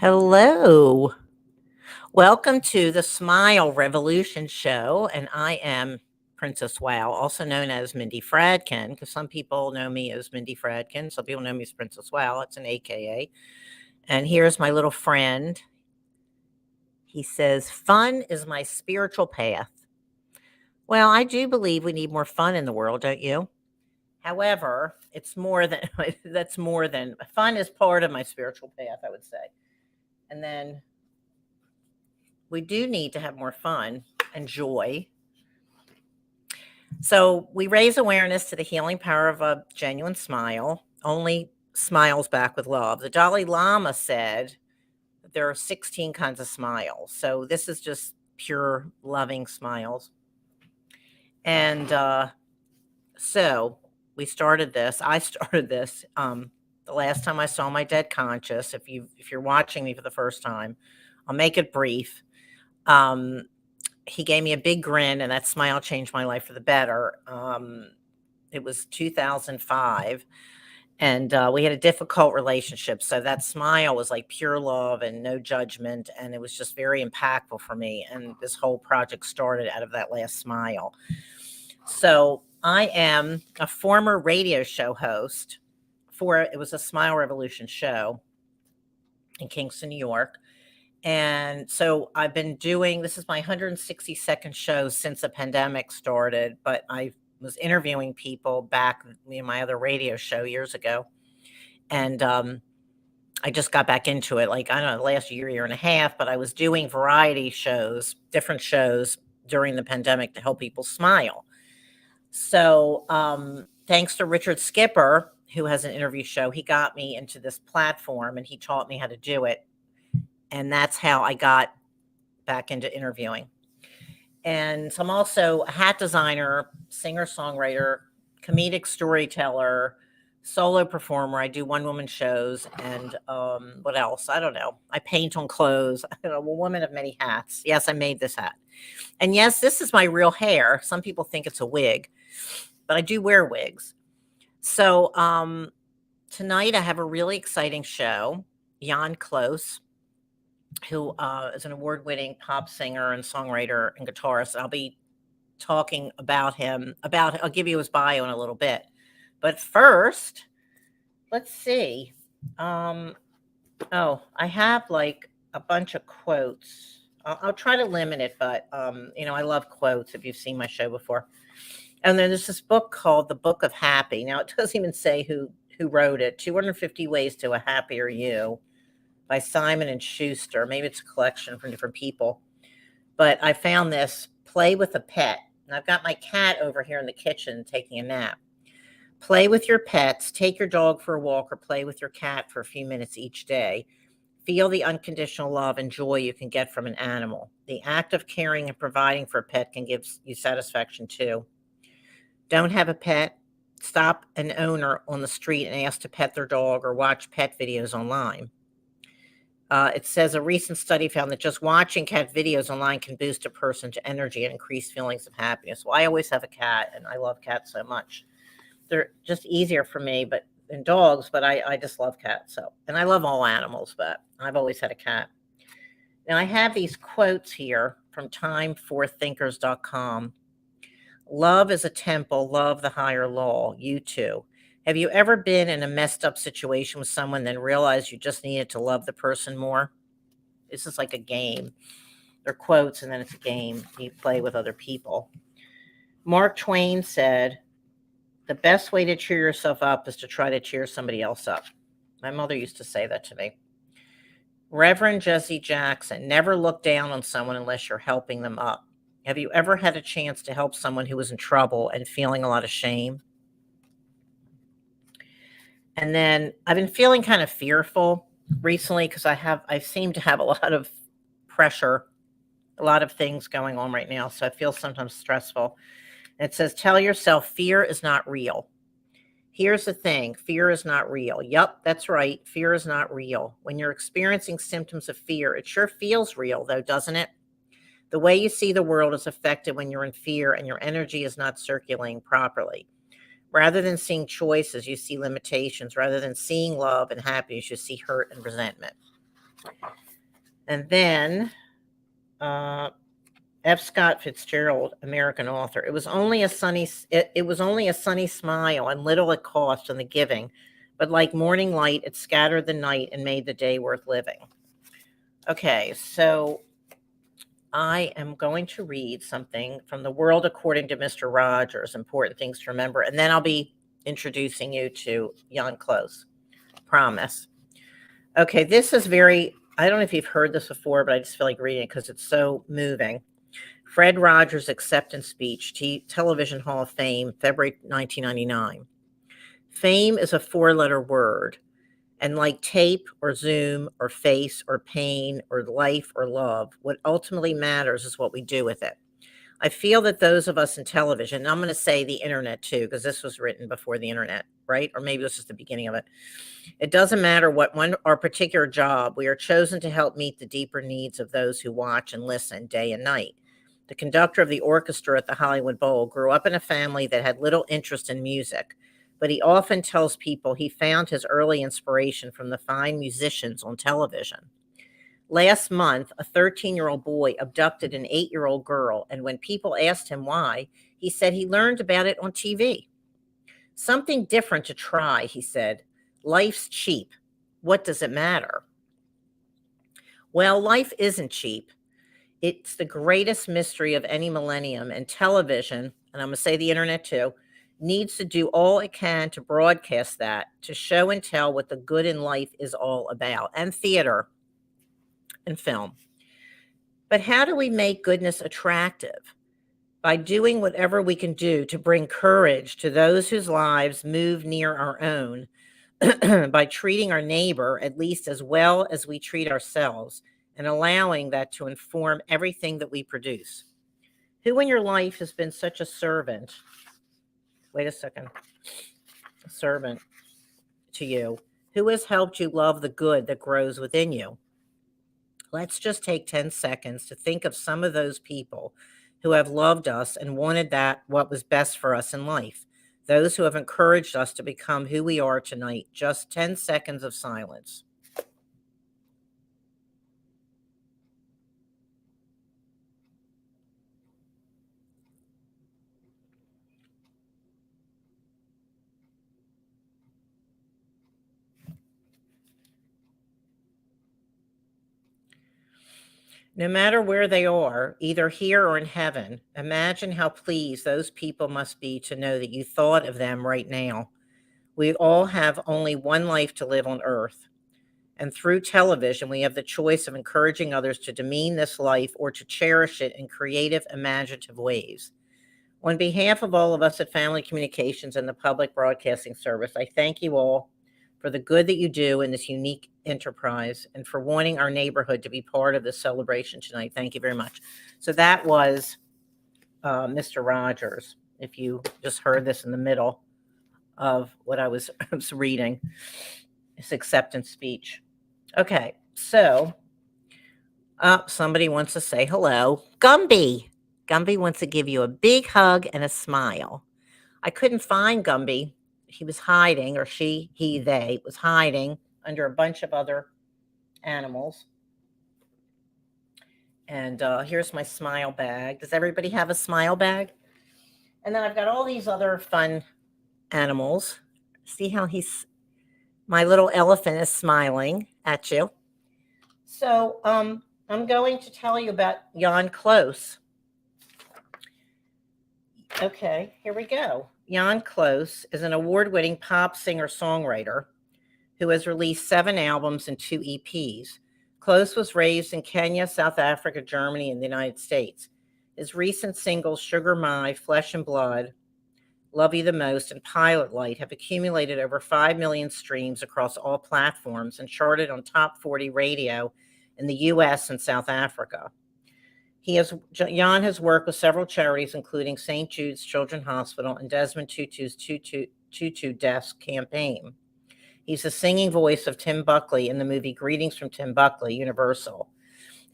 Hello. Welcome to the Smile Revolution Show. And I am Princess Wow, also known as Mindy Fradkin, because some people know me as Mindy Fradkin. Some people know me as Princess Wow. It's an AKA. And here's my little friend. He says, fun is my spiritual path. Well, I do believe we need more fun in the world, don't you? However, it's more than that's more than fun is part of my spiritual path, I would say. And then we do need to have more fun and joy. So we raise awareness to the healing power of a genuine smile. Only smiles back with love. The Dalai Lama said that there are 16 kinds of smiles. So this is just pure loving smiles. And so we started this. I started this the last time I saw my dead conscious. If you're watching me for the first time, I'll make it brief. He gave me a big grin, and that smile changed my life for the better. It was 2005, and we had a difficult relationship. So that smile was like pure love and no judgment, and it was just very impactful for me. And this whole project started out of that last smile. So I am a former radio show host it was a Smile Revolution show in Kingston, New York. And so I've been doing this is my 162nd show since the pandemic started, but I was interviewing people back in my other radio show years ago. And I just got back into it, like, I don't know, the last year and a half, but I was doing variety shows, different shows during the pandemic to help people smile. So thanks to Richard Skipper, who has an interview show, he got me into this platform and he taught me how to do it. And that's how I got back into interviewing. And so I'm also a hat designer, singer-songwriter, comedic storyteller, solo performer. I do one-woman shows, and what else? I don't know. I paint on clothes. I'm a woman of many hats. Yes, I made this hat. And yes, this is my real hair. Some people think it's a wig, but I do wear wigs. So tonight I have a really exciting show. JANN who is an award-winning pop singer and songwriter and guitarist. I'll be talking about him. I'll give you his bio in a little bit. But first, let's see. I have like a bunch of quotes. I'll try to limit it, but I love quotes if you've seen my show before. And then there's this book called The Book of Happy. Now, it doesn't even say who wrote it. 250 Ways to a Happier You by Simon and Schuster. Maybe it's a collection from different people. But I found this, Play with a Pet. And I've got my cat over here in the kitchen taking a nap. Play with your pets. Take your dog for a walk or play with your cat for a few minutes each day. Feel the unconditional love and joy you can get from an animal. The act of caring and providing for a pet can give you satisfaction too. Don't have a pet? Stop an owner on the street and ask to pet their dog or watch pet videos online. It says a recent study found that just watching cat videos online can boost a person's energy and increase feelings of happiness. Well, I always have a cat, and I love cats so much. They're just easier for me than dogs, but I just love cats. And I love all animals, but I've always had a cat. Now, I have these quotes here from timeforthinkers.com. Love is a temple, love the higher law. You too. Have you ever been in a messed up situation with someone, then realized you just needed to love the person more? This is like a game. They're quotes, and then it's a game you play with other people. Mark Twain said, the best way to cheer yourself up is to try to cheer somebody else up. My mother used to say that to me. Reverend Jesse Jackson, never look down on someone unless you're helping them up. Have you ever had a chance to help someone who was in trouble and feeling a lot of shame? And then I've been feeling kind of fearful recently because I seem to have a lot of pressure, a lot of things going on right now. So I feel sometimes stressful. And it says, tell yourself fear is not real. Here's the thing. Fear is not real. Yep, that's right. Fear is not real. When you're experiencing symptoms of fear, it sure feels real though, doesn't it? The way you see the world is affected when you're in fear and your energy is not circulating properly. Rather than seeing choices, you see limitations. Rather than seeing love and happiness, you see hurt and resentment. And then F. Scott Fitzgerald, American author. It was only a sunny smile, and little it cost in the giving, but like morning light, it scattered the night and made the day worth living. Okay, so I am going to read something from The World According to Mr. Rogers, important things to remember, and then I'll be introducing you to JANN KLOSE. Promise. Okay, this is I don't know if you've heard this before, but I just feel like reading it because it's so moving. Fred Rogers' acceptance speech, Television Hall of Fame, February 1999. Fame is a 4-letter word, and like tape or Zoom or face or pain or life or love, what ultimately matters is what we do with it. I feel that those of us in television, and I'm going to say the internet too, because this was written before the internet, right? Or maybe this is the beginning of it. It doesn't matter what our particular job, we are chosen to help meet the deeper needs of those who watch and listen day and night. The conductor of the orchestra at the Hollywood Bowl grew up in a family that had little interest in music, but he often tells people he found his early inspiration from the fine musicians on television. Last month, a 13-year-old boy abducted an 8-year-old girl, and when people asked him why, he said he learned about it on TV. Something different to try, he said. Life's cheap. What does it matter? Well, life isn't cheap. It's the greatest mystery of any millennium, and television, and I'm going to say the internet too, needs to do all it can to broadcast that, to show and tell what the good in life is all about, and theater and film. But how do we make goodness attractive? By doing whatever we can do to bring courage to those whose lives move near our own, by treating our neighbor at least as well as we treat ourselves, and allowing that to inform everything that we produce. Who in your life has been such a servant? Wait a second. A servant to you. Who has helped you love the good that grows within you? Let's just take 10 seconds to think of some of those people who have loved us and wanted what was best for us in life. Those who have encouraged us to become who we are tonight. Just 10 seconds of silence. No matter where they are, either here or in heaven, imagine how pleased those people must be to know that you thought of them right now. We all have only one life to live on earth. And through television, we have the choice of encouraging others to demean this life or to cherish it in creative, imaginative ways. On behalf of all of us at Family Communications and the Public Broadcasting Service, I thank you all for the good that you do in this unique enterprise and for wanting our neighborhood to be part of this celebration tonight. Thank you very much. So that was Mr. Rogers, if you just heard this in the middle of what I was reading, his acceptance speech. Okay, so somebody wants to say hello. Gumby. Gumby wants to give you a big hug and a smile. I couldn't find Gumby. He was hiding, or they was hiding under a bunch of other animals. And here's my smile bag. Does everybody have a smile bag? And then I've got all these other fun animals. See how my little elephant is smiling at you. So I'm going to tell you about JANN KLOSE. Okay, here we go. JANN KLOSE is an award-winning pop singer-songwriter who has released 7 albums and 2 EPs. KLOSE was raised in Kenya, South Africa, Germany, and the United States. His recent singles, Sugar My, Flesh and Blood, Love You the Most, and Pilot Light have accumulated over 5 million streams across all platforms and charted on top 40 radio in the U.S. and South Africa. JANN has worked with several charities, including St. Jude's Children's Hospital and Desmond Tutu's Tutu Deaths campaign. He's the singing voice of Tim Buckley in the movie Greetings from Tim Buckley, Universal.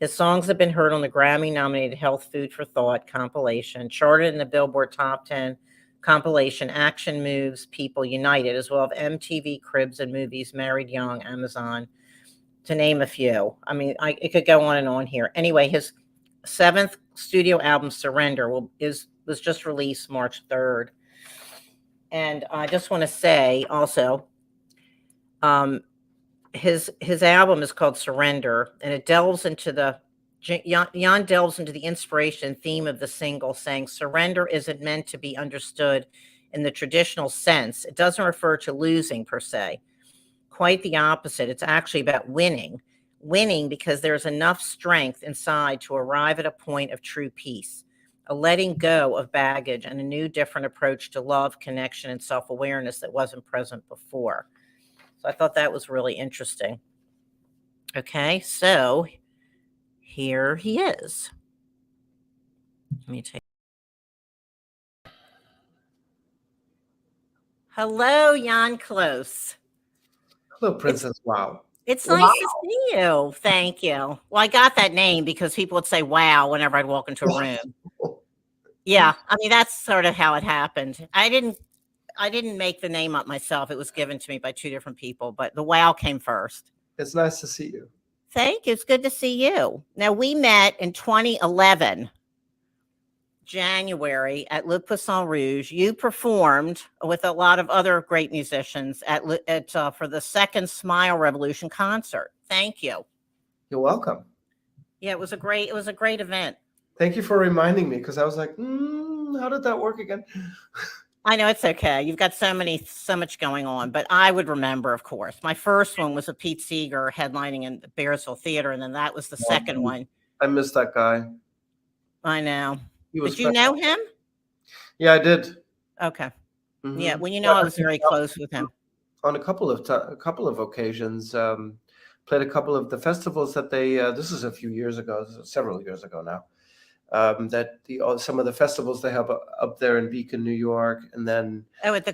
His songs have been heard on the Grammy-nominated Health Food for Thought compilation, charted in the Billboard Top 10 compilation Action Moves People United, as well as MTV Cribs and Movies Married Young, Amazon to name a few. I mean, it could go on and on here. Anyway, his seventh studio album, Surrender, was just released March 3rd. And I just want to say also, um, his album is called Surrender, and it delves into Jan delves into the inspiration theme of the single, saying surrender isn't meant to be understood in the traditional sense. It doesn't refer to losing per se. Quite the opposite. It's actually about winning. Winning because there's enough strength inside to arrive at a point of true peace, a letting go of baggage, and a new, different approach to love, connection, and self awareness that wasn't present before. So I thought that was really interesting. Okay, so here he is. Let me take. Hello, Jan KLOSE. Hello, Princess. Wow. It's nice to see you. Thank you. Well, I got that name because people would say wow whenever I'd walk into a room. Yeah, I mean, that's sort of how it happened. I didn't make the name up myself. It was given to me by two different people, but the wow came first. It's nice to see you. Thank you. It's good to see you. Now, we met in 2011, January, at Le Poisson Rouge. You performed with a lot of other great musicians for the second Smile Revolution concert. Thank you. You're welcome. Yeah, it was a great event. Thank you for reminding me, because I was like, how did that work again? I know, it's okay. You've got so much going on, but I would remember, of course. My first one was with Pete Seeger headlining in the Bearsville Theater, and then that was the second one. I miss that guy. I know. Did you know him? Yeah, I did. Okay. Mm-hmm. Yeah, well, I was very close with him. On a couple of occasions, played a couple of the festivals that they. This is a few years ago, several years ago now. Some of the festivals they have up there in Beacon, New York, and then at the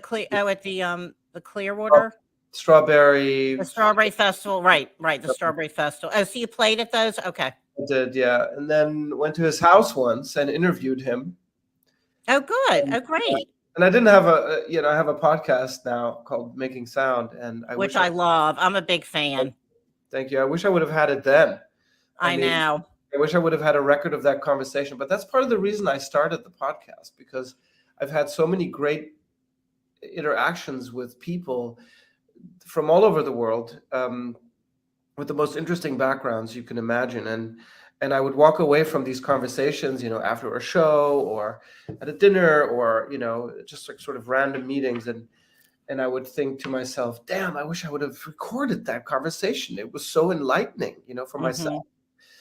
Clearwater Strawberry Festival, right, the Strawberry Festival. Oh, so you played at those? Okay, I did, yeah, and then went to his house once and interviewed him. Oh, good. Oh, great. And I didn't have I have a podcast now called Making Sound, and I love. I'm a big fan. Thank you. I wish I would have had it then. I know. I wish I would have had a record of that conversation, but that's part of the reason I started the podcast, because I've had so many great interactions with people from all over the world, with the most interesting backgrounds you can imagine. And I would walk away from these conversations, after a show or at a dinner or, just like sort of random meetings. And I would think to myself, damn, I wish I would have recorded that conversation. It was so enlightening, for myself.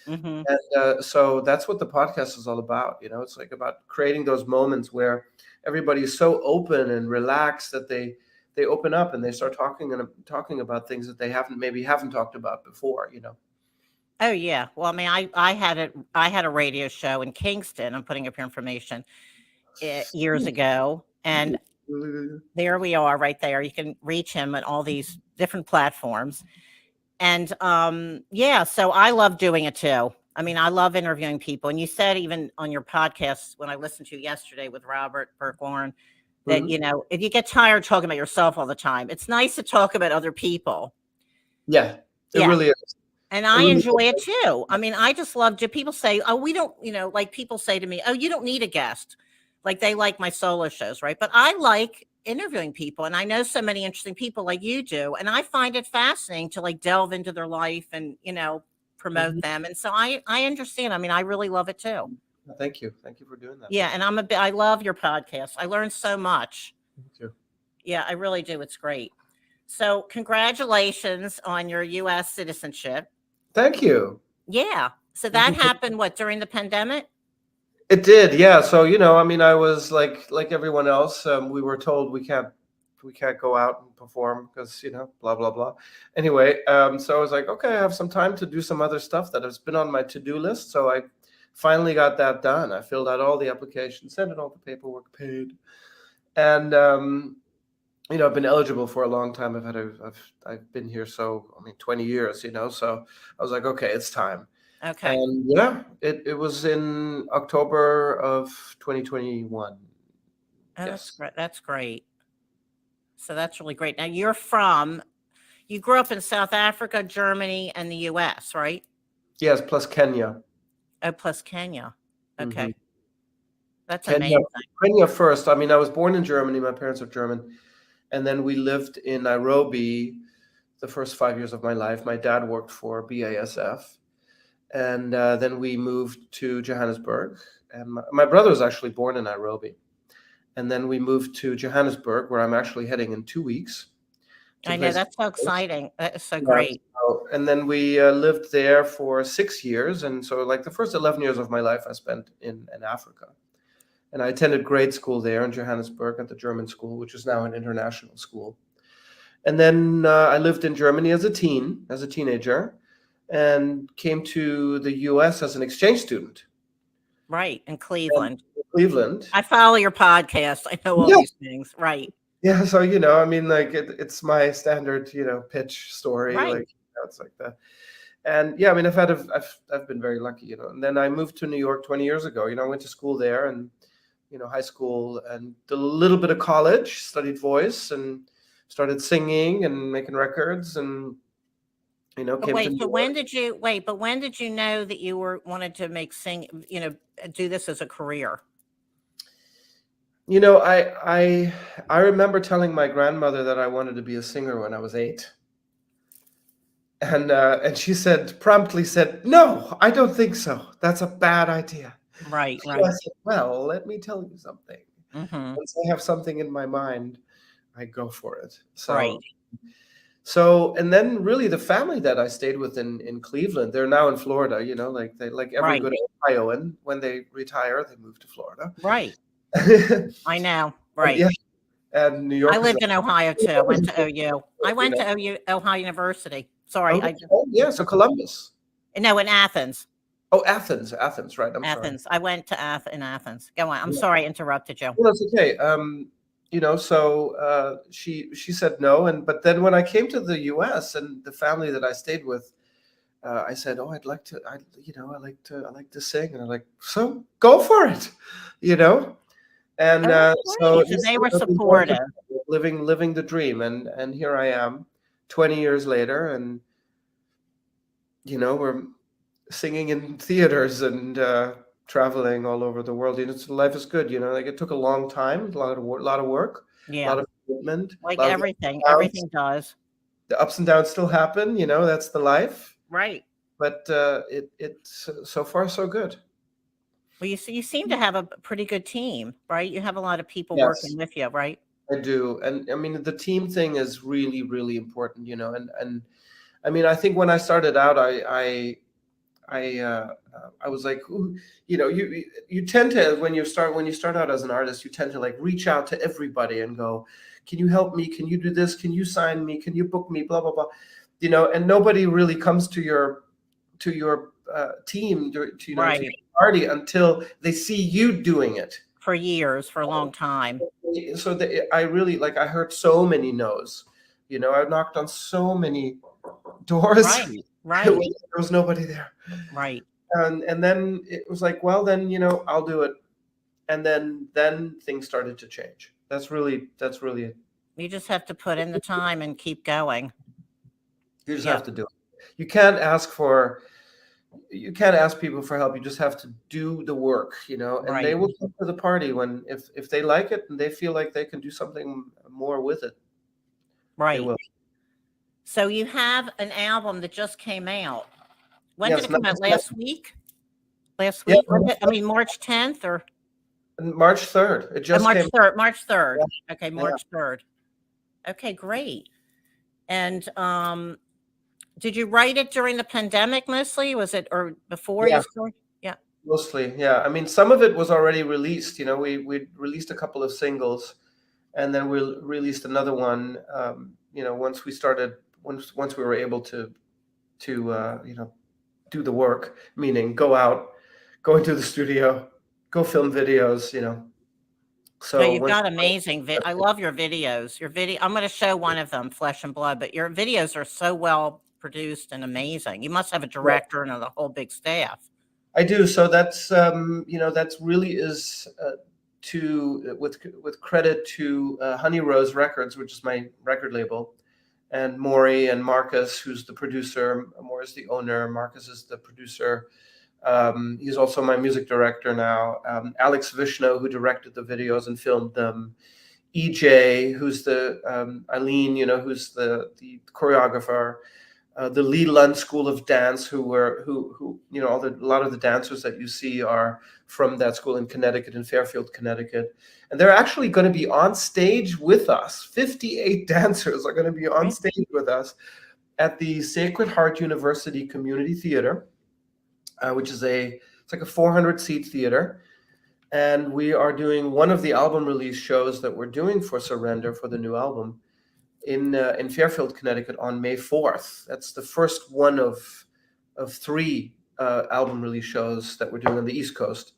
Mm-hmm. And so that's what the podcast is all about. It's like about creating those moments where everybody is so open and relaxed that they open up and they start talking about things that they haven't talked about before. Oh yeah. Well, I mean, I had a radio show in Kingston. I'm putting up your information years ago, and there we are, right there. You can reach him at all these different platforms. And yeah, so I love doing it too. I mean, I love interviewing people. And you said even on your podcast, when I listened to you yesterday with Robert Burke-Warren, that, if you get tired talking about yourself all the time, it's nice to talk about other people. Yeah, it really is. And I enjoy it too. I mean, I just love people say, oh, we don't, like people say to me, oh, you don't need a guest. Like they like my solo shows, right? But I like interviewing people, and I know so many interesting people like you do, and I find it fascinating to like delve into their life and promote them. And so I understand. I mean, I really love it too. Thank you for doing that. Yeah, and I love your podcast. I learned so much. Thank you. Yeah, I really do. It's great. So congratulations on your U.S. citizenship. Thank you. Yeah. So that happened during the pandemic? It did, yeah. So I mean, I was like everyone else. We were told we can't go out and perform because blah blah blah. Anyway, so I was like, okay, I have some time to do some other stuff that has been on my to-do list. So I finally got that done. I filled out all the applications, sent in all the paperwork, paid, and I've been eligible for a long time. I've been here 20 years. So I was like, okay, it's time. Okay. And yeah, it was in October of 2021. Oh, yes. That's great. So that's really great. Now you're from you grew up in South Africa, Germany, and the US, right? Yes, plus Kenya. Oh, plus Kenya. Hmm. Okay. That's Kenya, amazing. Kenya first. I mean, I was born in Germany. My parents are German, and then we lived in Nairobi the first 5 years of my life. My dad worked for BASF, and then we moved to Johannesburg. And my brother was actually born in Nairobi, and then we moved to Johannesburg, where I'm actually heading in 2 weeks to I know, place. that's so exciting. That is so Yeah, great. and then we lived there for 6 years, and so like the first 11 years of my life I spent in Africa. And I attended grade school there in Johannesburg at the German school, which is now an international school. And then I lived in Germany as a teenager, and came to the U.S. as an exchange student Right, in in Cleveland. Cleveland. I follow your podcast. I know all Yeah, these things. Right. yeah. So I mean, like it's my standard, pitch story, Right. like it's like that. And yeah, I mean, I've been very lucky, And then I moved to New York 20 years ago. I went to school there, and high school, and did a little bit of college, studied voice, and started singing and making records, and But came to wait, New so York. when did you know that you wanted to do this as a career? I remember telling my grandmother that I wanted to be a singer when I was 8, and she promptly said, "No, I don't think so. That's a bad idea." Right, So I right. said, "Well, let me tell you something. Mhm. Once I have something in my mind, I go for it." Right. And then really the family that I stayed with in Cleveland, they're now in Florida, like they like every Right. good Ohioan, when they retire, they move to Florida. Right. I know. And Right. yeah, and New I York is lived in Ohio too. I went to OU. I you went know. to Ohio University. Sorry, Oh, I just oh, yeah, so Columbus. no, in Athens. Oh, Athens, right. I'm sorry. Athens. I went to in Athens. Go on. I'm Yeah. sorry I interrupted you. Well, that's okay. So she said no, but then when I came to the US and the family that I stayed with, I said, "Oh, I'd like to, I like to sing," and I'm like, "So go for it," you know. And Oh, that's so great. So he's they were I've been going for supportive. living the dream, and here I am, 20 years later, and we're singing in theaters and traveling all over the world. So life is good. Like it took a long time, a lot of work, a Yeah. lot of commitment, Like a lot of everything. downs. Everything does. The ups and downs still happen. That's the life. Right. But it's so far so good. Well, you seem to have a pretty good team, right? You have a lot of people working Yes, with you, right? I do. And I mean, the team thing is really, really important. And I mean, I think when I started out, I was like, ooh, you tend to when you start out as an artist, you tend to like reach out to everybody and go, "Can you help me? Can you do this? Can you sign me? Can you book me?" Blah blah blah, and nobody really comes to your team to Right. your party until they see you doing it. For years, for a long time. So I really like I heard so many no's. I knocked on so many doors. Right. There Right. was nobody there. Right. And then it was like, well, then I'll do it. And then things started to change. That's really it. You just have to put in the time and keep going. You just Yeah. have to do it. You can't ask people for help. You just have to do the work, and they Right. will come to the party when if they like it and they feel like they can do something more with it, they Right. will. So you have an album that just came out. When did Yes, it come out? Last week? Last yeah, week? I mean, March 10th or March 3rd. It just March came. 3rd? March 3rd. Yeah, Okay, yeah. March 3rd. Okay, great. And did you write it during the pandemic mostly? Was it or before you Yeah, started? Yeah. mostly. Yeah. I mean, some of it was already released. We released a couple of singles, and then we released another one. Once we were able to do the work, meaning go into the studio, go film videos. No, So you've once. got amazing I love your videos. Your video I'm gonna show one of them, Flesh and Blood, but your videos are so well produced and amazing. You must have a director and a whole big staff. I do. So that's really is to with credit to Honey Rose Records, which is my record label, and Maury and Marcus, who's the producer. Maury is the owner. Marcus is the producer. He's also my music director now. Alex Vishno, who directed the videos and filmed them. EJ, who's the Eileen, who's the choreographer. The Lee Lund School of Dance, who a lot of the dancers that you see are from that school in Connecticut, in Fairfield, Connecticut. And they're actually going to be on stage with us. 58 dancers are going to be on stage with us at the Sacred Heart University Community Theater, which is it's like a 400-seat theater. And we are doing one of the album release shows that we're doing for Surrender, for the new album, in Fairfield, Connecticut on May 4th. That's the first one of 3 album release shows that we're doing on the East Coast.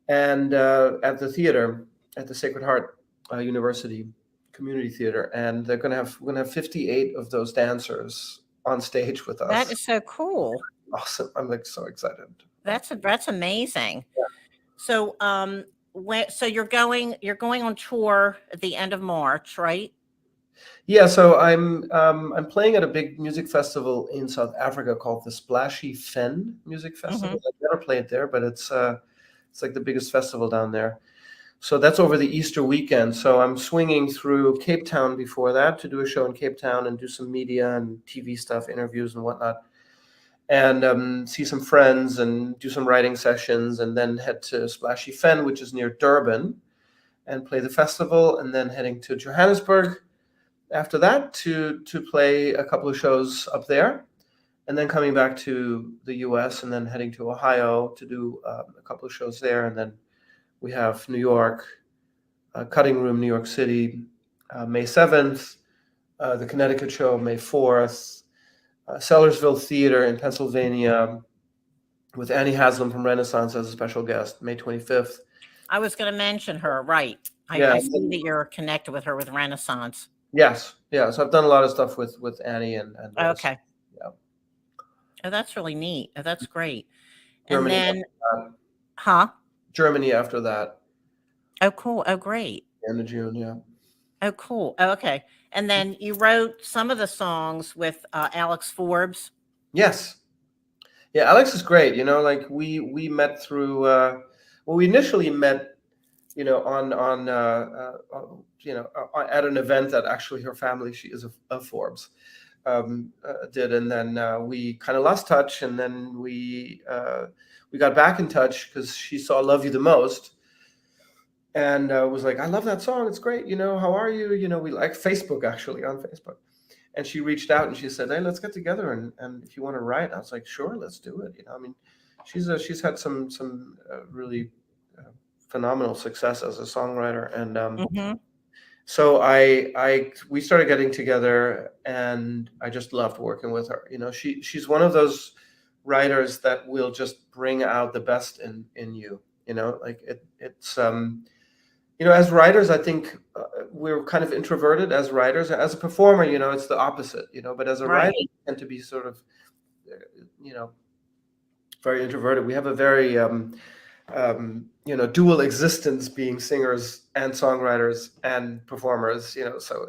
And at the theater, at the Sacred Heart University Community Theater, and we're gonna have 58 of those dancers on stage with us. That is so cool. Awesome! I'm like so excited. That's amazing. Yeah. So so you're going on tour at the end of March, right? Yeah, so I'm playing at a big music festival in South Africa called the Splashy Fen Music Festival. I've never played there, but it's like the biggest festival down there. So that's over the Easter weekend. So I'm swinging through Cape Town before that to do a show in Cape Town and do some media and TV stuff, interviews and whatnot, and see some friends and do some writing sessions, and then head to Splashy Fen, which is near Durban, and play the festival, and then heading to Johannesburg after that to play a couple of shows up there, and then coming back to the US, and then heading to Ohio to do a couple of shows there. And then we have New York, Cutting Room, New York City, May 7th, the Connecticut show, May 4th, Sellersville Theater in Pennsylvania with Annie Haslam from Renaissance as a special guest, May 25th. I was going to mention her, right? I see that you're connected with her with Renaissance. Yes, yeah. So I've done a lot of stuff with Annie and okay. Yeah. Oh, that's really neat. Oh, that's great. Germany and then, Germany after that. Oh, cool. Oh, great. End of June, yeah. Oh, cool. Oh, okay. And then you wrote some of the songs with Alex Forbes. Yes. Yeah, Alex is great. Like we met through. We initially met, on at an event that actually her family, she is a Forbes, did, and then we kind of lost touch, and then we got back in touch because she saw "Love You the Most," and was like, "I love that song. It's great. How are you? We like Facebook, actually, on Facebook." And she reached out and she said, "Hey, let's get together and if you want to write." I was like, "Sure, let's do it." I mean, she's had some really phenomenal success as a songwriter, and so we started getting together, and I just loved working with her. She's one of those writers that will just bring out the best in you. Like it's as writers, I think we're kind of introverted as writers. As a performer, it's the opposite. But as a writer, you tend to be sort of very introverted. We have a very dual existence, being singers and songwriters and performers, so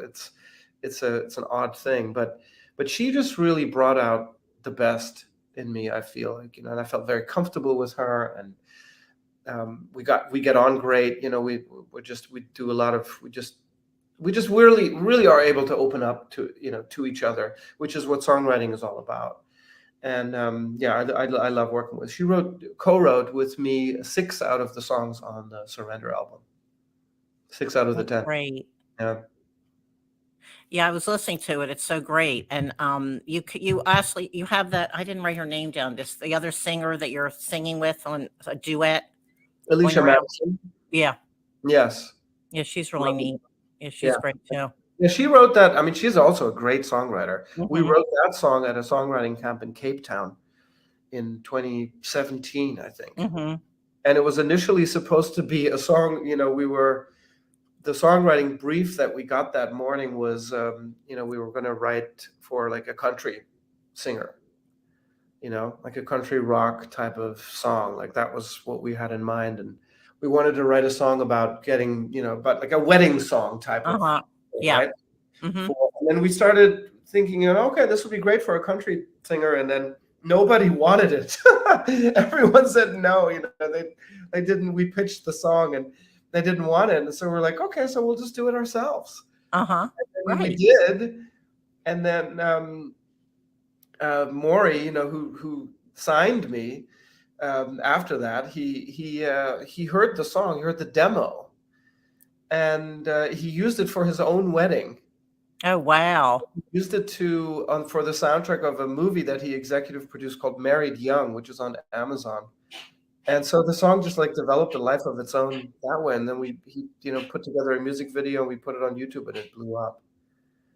it's an odd thing, but she just really brought out the best in me, I feel like, and I felt very comfortable with her, and we get on great. We do a lot of, we just really are able to open up to each other, which is what songwriting is all about. And I love working with. She co-wrote with me 6 out of the songs on the Surrender album. 6 out of the 10. Great. Yeah. Yeah, I was listening to it. It's so great. And you actually have that. I didn't write her name down. The other singer that you're singing with on a duet. Alicia Madison. Yeah. Yes. Yeah, she's really neat. Yeah, she's great too. Yeah, she wrote that. I mean, she's also a great songwriter. We wrote that song at a songwriting camp in Cape Town in 2017, I think. And it was initially supposed to be a song. The songwriting brief that we got that morning was, we were going to write for like a country singer, like a country rock type of song. Like that was what we had in mind. And we wanted to write a song about getting, but like a wedding song type of. Yeah. Right? And then we started thinking, okay, this would be great for a country singer, and then nobody wanted it. Everyone said no. They didn't. We pitched the song, and they didn't want it, and so we're like, okay, so we'll just do it ourselves. Uh-huh. And Right. we did, and then Maury, who signed me, after that, he heard the song, he heard the demo, and he used it for his own wedding. Oh, wow. He used it for the soundtrack of a movie that he executive produced called Married Young, which is on Amazon. And so the song just like developed a life of its own that way. And then he put together a music video, and we put it on YouTube, and it blew up.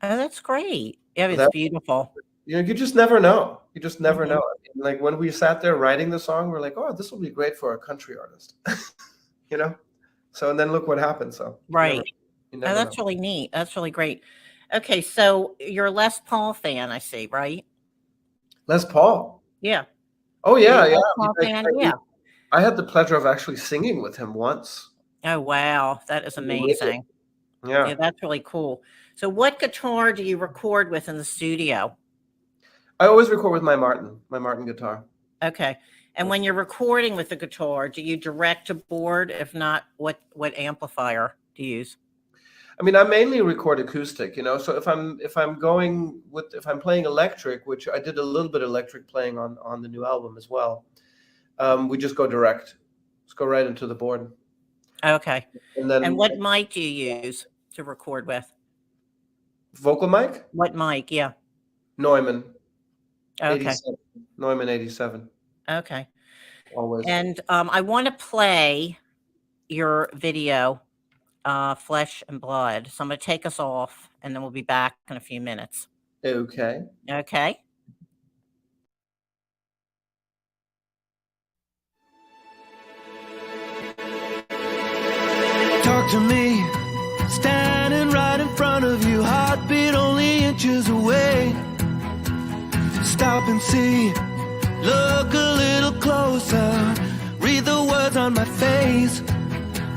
Oh, that's great. Yeah, So it's beautiful. you just never know. You just never Mhm. know. Like when we sat there writing the song, we're like, oh, this will be great for a country artist. So, and then look what happened. So Right. you Oh, never that's know. really neat. That's really great. Okay, so you're a Les Paul fan, I see, right? Les Paul. Yeah. Oh You're yeah, a yeah. Les Paul fan? Yeah. I had the pleasure of actually singing with him once. Oh, wow. That is amazing. Yeah. Yeah, that's really cool. So what guitar do you record with in the studio? I always record with my Martin guitar. Okay. And when you're recording with the guitar, do you direct to board? If not, what amplifier do you use? I mean, I mainly record acoustic, So if I'm playing electric, which I did a little bit of electric playing on the new album as well, we just go direct. Just go right into the board. Okay. And then what mic do you use to record with? Vocal mic? What mic? Yeah. Neumann. Okay. 87. Neumann 87. Okay. Always. And I want to play your video, Flesh and Blood. So I'm going to take us off, and then we'll be back in a few minutes. Okay. Okay. Talk to me, standing right in front of you, heartbeat only inches away. Stop and see, look a little closer, read the words on my face.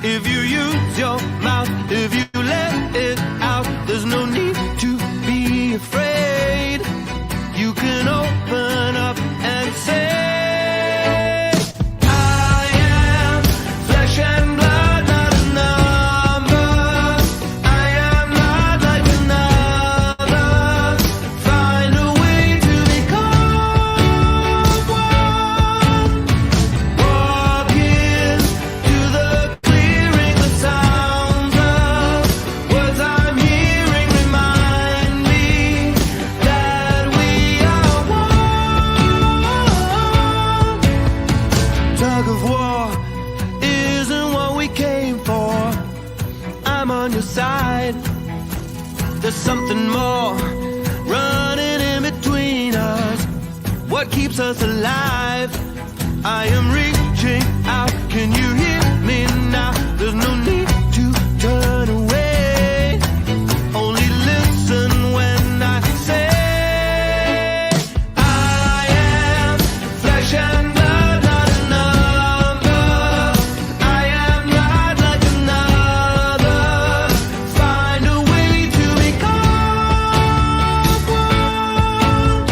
If you use your mouth, if you let it out, there's no need to be afraid. You can open up and say, I am flesh and blood, not a number. I am not like another. Find a way to become one. Walk into the clearing, the sounds of words I'm hearing remind me that we are one. Tug of war isn't what we came for. I'm on your side. There's something more running in between us. What keeps us alive? I am reaching out. Can you hear me now? There's no need to turn away. Only listen when I say, I am flesh and blood, not a number. I am not like another. Find a way to become one.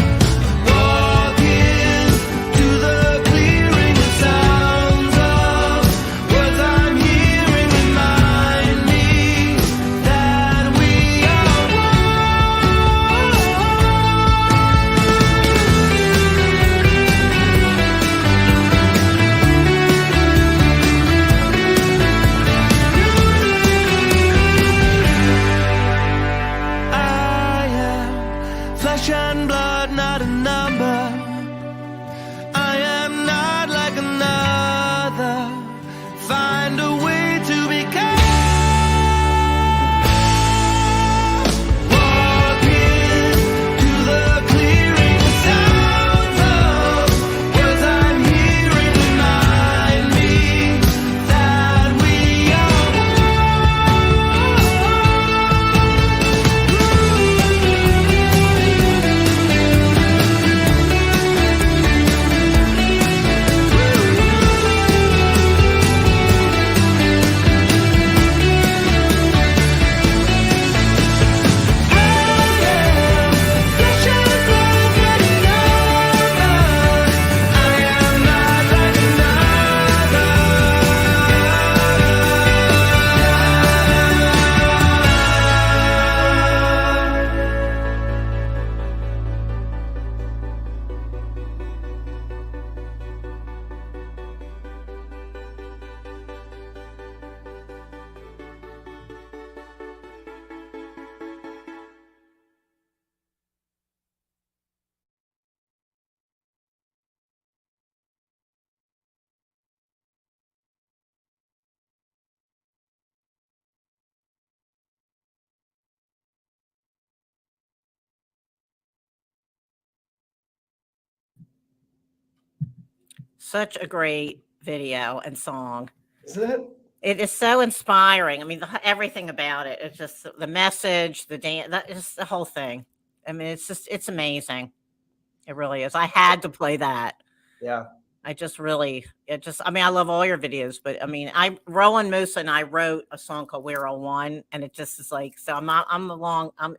Walk into the clearing, the sounds of Such a great video and song. Isn't it? It is so inspiring. I mean, everything about it. It's just the message, the dance, that is the whole thing. I mean, it's amazing. It really is. I had to play that. Yeah. I mean, I love all your videos, but I mean, Roland Moose and I wrote a song called We're All One, and it just is like, so I'm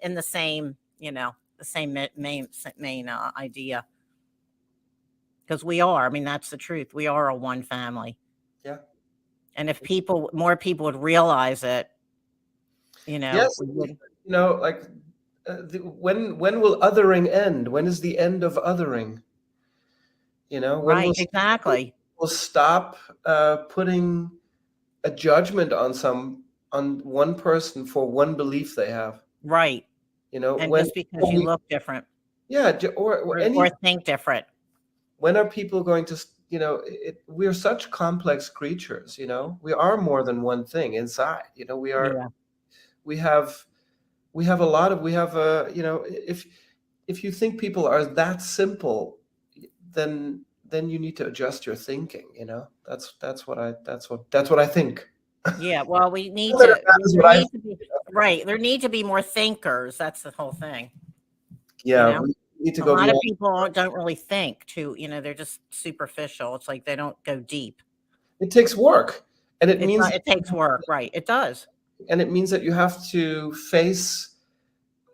in the same, the same main idea. Because we are, I mean, that's the truth. We are a one family. Yeah. And if more people would realize it, Yes. we would. Like when will othering end? When is the end of othering? When Right, exactly. we'll stop putting a judgment on one person for one belief they have. Right. And when just because you look different. Yeah, or think different. When are people going to, we're such complex creatures, we are more than one thing inside, we are, Yeah. we have a lot of, if you think people are that simple, then you need to adjust your thinking, that's what I think. Yeah, well, we need That to, is there what I need to be, right, there need to be more thinkers. That's the whole thing. Yeah, we need to A go lot of beyond. people don't really think too, they're just superficial. It's like they don't go deep. It takes work, and it means It takes work, right? It does. and it means that you have to face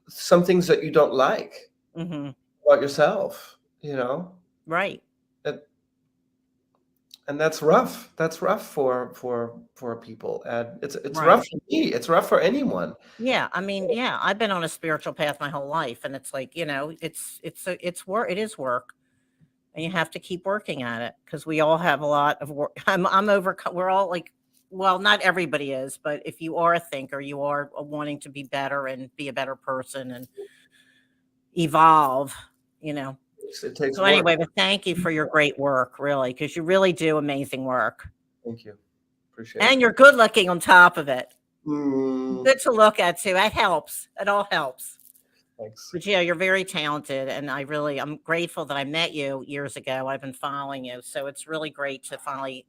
some things that you don't like Hmm. about yourself, Right. and that's rough. That's rough for people, and it's Right. rough for me. It's rough for anyone. Yeah, I mean, yeah, I've been on a spiritual path my whole life, and it's like, it's work. It is work, and you have to keep working at it because we all have a lot of work. We're all like, well, not everybody is, but if you are a thinker, you are wanting to be better and be a better person and evolve, It takes So work. anyway, but thank you for your great work, really, because you really do amazing work. Thank you. Appreciate And it. you're good looking on top of it. Mm, Good to look at too. That helps. It all helps. thanks. But yeah, you're very talented, and I'm grateful that I met you years ago. I've been following you, so it's really great to finally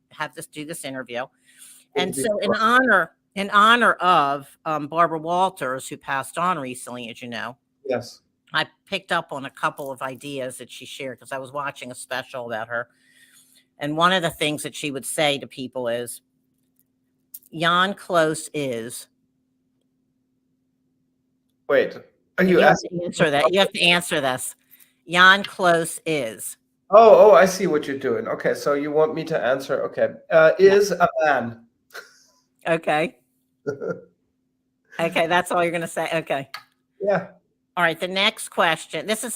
do this interview. And so, in honor of Barbara Walters, who passed on recently, as you know, Yes. I picked up on a couple of ideas that she shared because I was watching a special about her, and one of the things that she would say to people is, "JANN KLOSE is." Wait. Are you You have asking? to answer that. You have to answer this. JANN KLOSE is. Oh, I see what you're doing. Okay, so you want me to answer? Okay. Is a man. Okay. Okay, that's all you're going to say. Okay. Yeah. All right. The next question. This is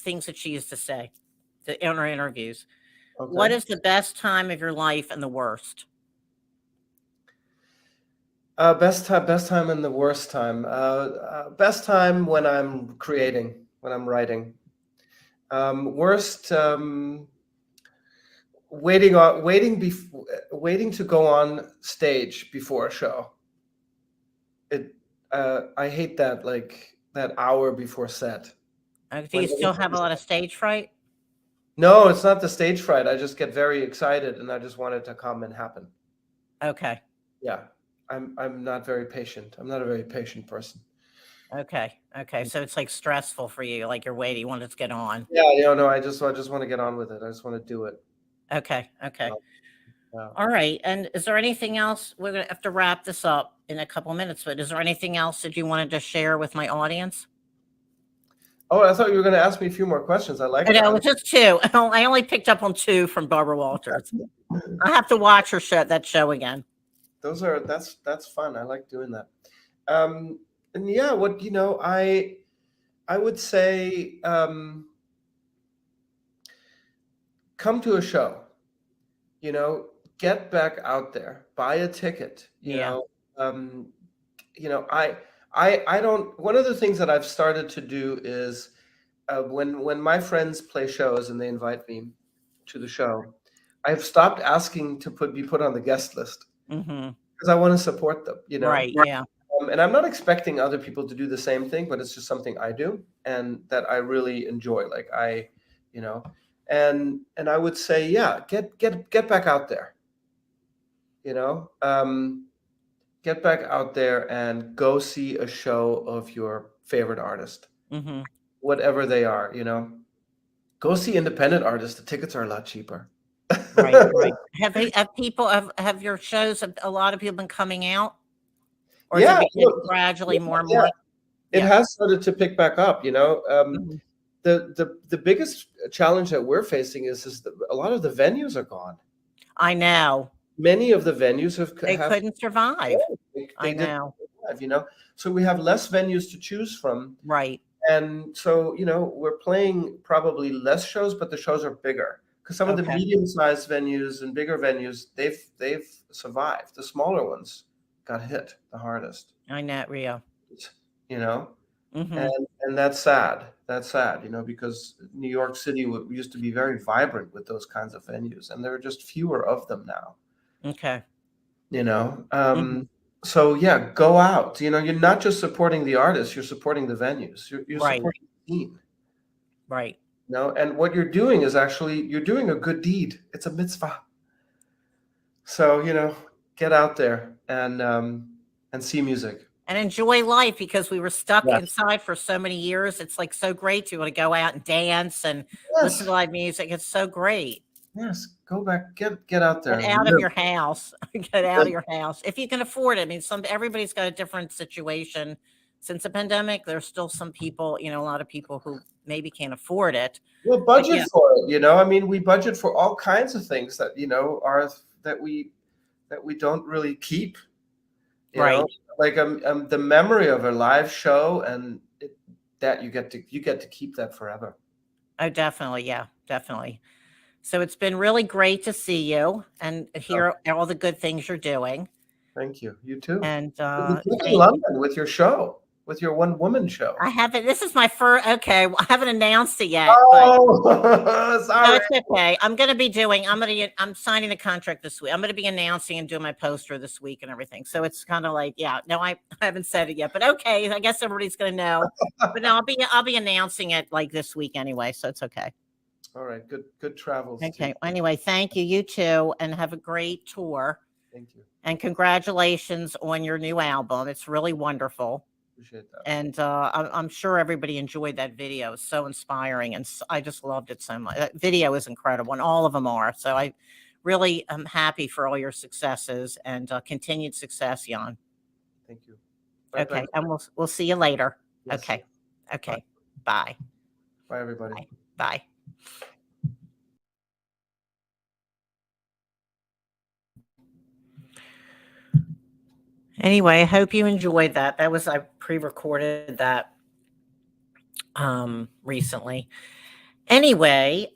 things that she used to say in her interviews. Okay. What is the best time of your life and the worst? Best time and the worst time. Best time when I'm creating, when I'm writing. Worst, waiting to go on stage before a show. I hate that, like that hour before set. Do you still have a lot of stage fright? No, it's not the stage fright. I just get very excited and I just want it to come and happen. Okay. Yeah. I'm not very patient. I'm not a very patient person. Okay. So it's like stressful for you, like you're waiting, you want it to get on. Yeah, no, I just want to get on with it. I just want to do it. Okay. Yeah. All right. And is there anything else? We're going to have to wrap this up in a couple minutes, but is there anything else that you wanted to share with my audience? Oh, I thought you were going to ask me a few more questions. I like it. No, it was just two. I only picked up on two from Barbara Walters. I have to watch that show again. That's fun. I like doing that. And yeah, I would say, come to a show, get back out there, buy a ticket, one of the things that I've started to do is, when my friends play shows and they invite me to the show, I've stopped asking to be put on the guest list. Mm-hmm. Because I want to support them, Right, yeah. And I'm not expecting other people to do the same thing, but it's just something I do and that I really enjoy. Like And I would say, yeah, get back out there. You know, get back out there and go see a show of your favorite artist, Mm-hmm. whatever they are. You know, go see independent artists. The tickets are a lot cheaper. Right, right. Have people have your shows? Have a lot of people been coming out, or is it Yeah, beginning look, gradually more and yeah, more? it Yeah. has started to pick back up. You know, Mhm. the biggest challenge that we're facing is that a lot of the venues are gone. I know. Many of the venues They have couldn't survive. I they didn't know. survive, you know. So we have less venues to choose from, Right. and so you know we're playing probably less shows, but the shows are bigger because some of the Okay. medium-sized venues and bigger venues they've survived. The smaller ones got hit the hardest, I know, Rio. you know. Mm-hmm. And that's sad. That's sad, you know, because New York City used to be very vibrant with those kinds of venues, and there are just fewer of them now. Okay. You know, Mm-hmm. so yeah, go out. You know, you're not just supporting the artists; you're supporting the venues. You're Right. supporting the scene. Right. You know, and what you're doing is actually you're doing a good deed. It's a mitzvah. So you know, get out there and see music. And enjoy life, because we were stuck Yes. inside for so many years. It's like so great to be able to go out and dance and listen Yes. to live music. It's so great. Yes. Go back. Get out there Get and out of live. your house. Get out of your house if you can afford it. I mean, everybody's got a different situation. Since the pandemic, there's still some people, a lot of people who maybe can't afford it. Well, But budget yeah, for it. You know, I mean, we budget for all kinds of things that you know are that we don't really keep. You right. know, like the memory of a live show and that you get to keep that forever. Oh, definitely. Yeah, definitely. So it's been really great to see you and Oh, hear all the good things you're doing. thank you. You too. And Good luck in thank you. London with your show, with your one woman show. I haven't. This is my first. Okay, well, I haven't announced it yet, but Oh, no, sorry. it's okay. I'm signing the contract this week. I'm gonna be announcing and doing my poster this week and everything. So it's kind of like, yeah, no, I haven't said it yet, but okay. I guess everybody's gonna know. But no, I'll be announcing it like this week anyway, so it's okay. All right. Good travels. to Okay. you. Anyway, thank you. You too, and have a great tour. Thank you. And congratulations on your new album. It's really wonderful. Appreciate that. And I'm sure everybody enjoyed that video. It's so inspiring, and I just loved it so much. That video is incredible, and all of them are. So I really am happy for all your successes and continued success, Jan. Thank you. Okay, and we'll see you later. Yes. Okay, okay, bye, Bye, everybody. bye. Anyway, I hope you enjoyed that. I pre-recorded that recently. Anyway,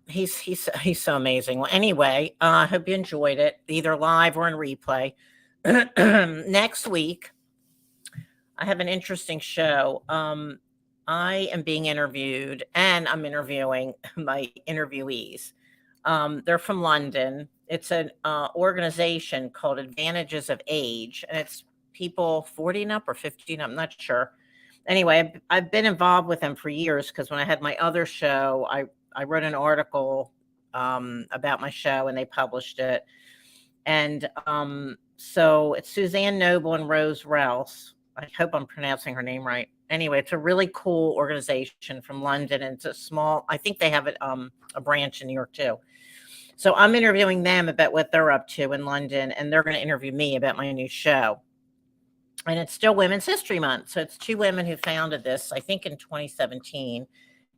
he's so amazing. Well, anyway, I hope you enjoyed it, either live or in replay. Next week, I have an interesting show. I am being interviewed, and I'm interviewing my interviewees. They're from London. It's an organization called Advantages of Age, and it's people 40 and up or 50 and up, I'm not sure. Anyway, I've been involved with them for years because when I had my other show, I wrote an article about my show and they published it. And so it's Suzanne Noble and Rose Rouse. I hope I'm pronouncing her name right. Anyway, it's a really cool organization from London, and it's a small, I think they have a branch in New York too. So I'm interviewing them about what they're up to in London, and they're going to interview me about my new show. And it's still Women's History Month. So it's two women who founded this, I think in 2017.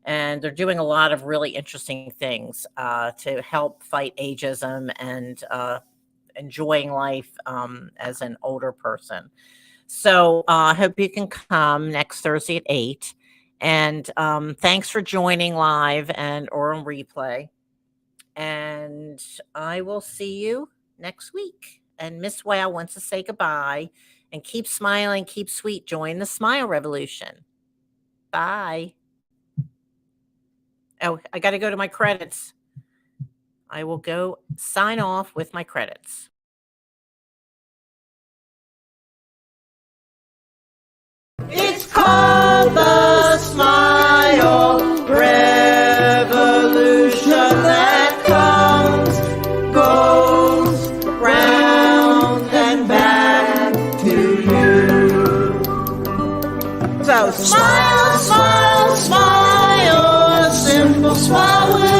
And they're doing a lot of really interesting things to help fight ageism and enjoying life as an older person. So I hope you can come next Thursday at 8. And thanks for joining live or on replay. And I will see you next week. And Miss Wow wants to say goodbye. And keep smiling, keep sweet. Join the smile revolution. Bye. Oh, I got to go to my credits. I will go sign off with my credits. It's called the Smile Revolution. Smile, smile, smile. A simple smile will